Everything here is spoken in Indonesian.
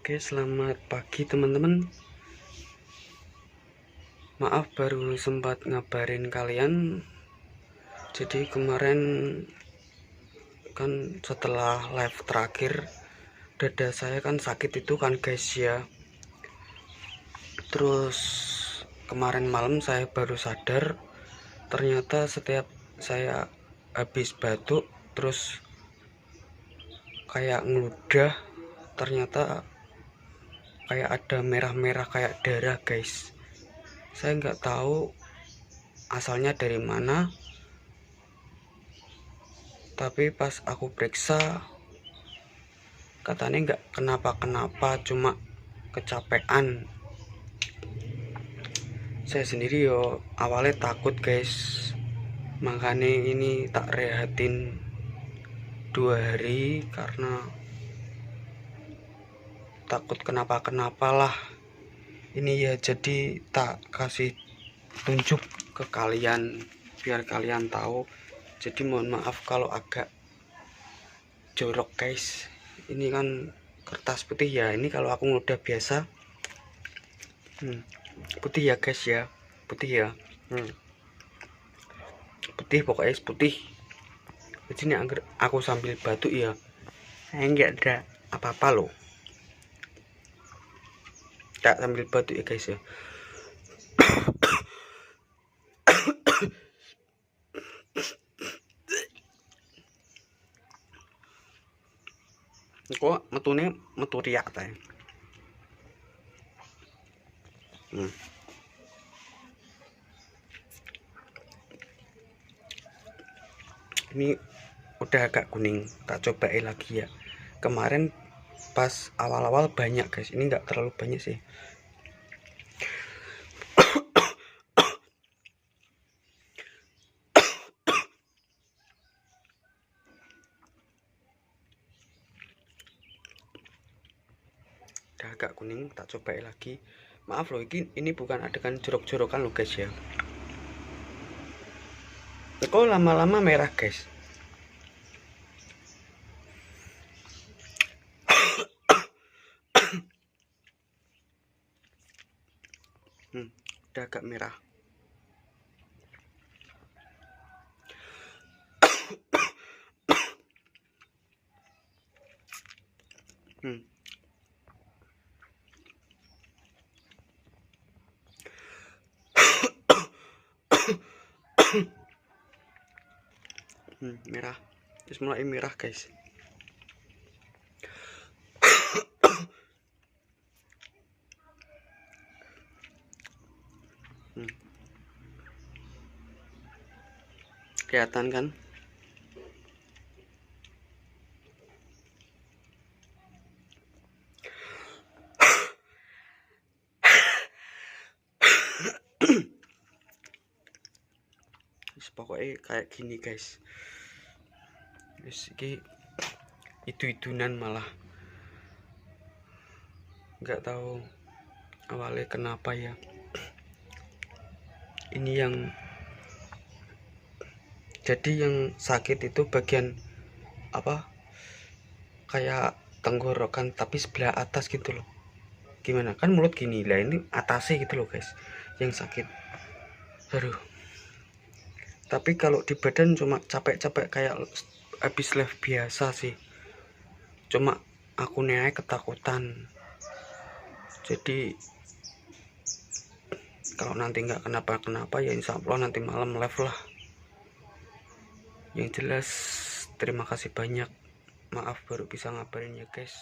Oke, selamat pagi teman-teman. Maaf baru sempat ngabarin kalian. Jadi kemarin kan setelah live terakhir, dada saya kan sakit itu kan guys ya. Terus kemarin malam saya baru sadar, ternyata setiap saya habis batuk terus kayak ngeludah, ternyata kayak ada merah-merah kayak darah guys. Saya nggak tahu asalnya dari mana, tapi pas aku periksa katanya nggak kenapa-kenapa, cuma kecapean. Saya sendiri yo awalnya takut guys, makanya ini tak rehatin 2 hari karena takut kenapa-kenapa lah. Ini ya jadi tak kasih tunjuk ke kalian biar kalian tahu. Jadi mohon maaf kalau agak jorok guys. Ini kan kertas putih ya, ini kalau aku udah biasa putih ya guys ya, putih ya, putih pokoknya putih. Jadi ini aku sambil batuk ya, enggak ada apa-apa loh, tak sambil batuk ya guys ya. Kok metune metu riak ta. Ini udah agak kuning, tak cobain lagi ya. Kemarin pas awal-awal banyak guys, ini nggak terlalu banyak sih. Udah agak kuning, tak cobain lagi. Maaf loh, ini bukan adegan jorok-jorokan loh guys ya. Kok lama-lama merah guys. Udah agak merah. Merah, terus mulai merah guys. Kelihatan kan? Pokoknya kayak gini guys. Itu-itunan malah nggak tahu awalnya kenapa ya. Ini yang jadi yang sakit itu bagian apa, kayak tenggorokan tapi sebelah atas gitu loh. Gimana kan mulut gini lah, ini atasnya gitu loh guys yang sakit. Aduh, tapi kalau di badan cuma capek-capek kayak habis live biasa sih, cuma aku naik ketakutan. Jadi kalau nanti nggak kenapa-kenapa ya insya Allah nanti malam live lah. Yang jelas terima kasih banyak, maaf baru bisa ngabarin ya guys.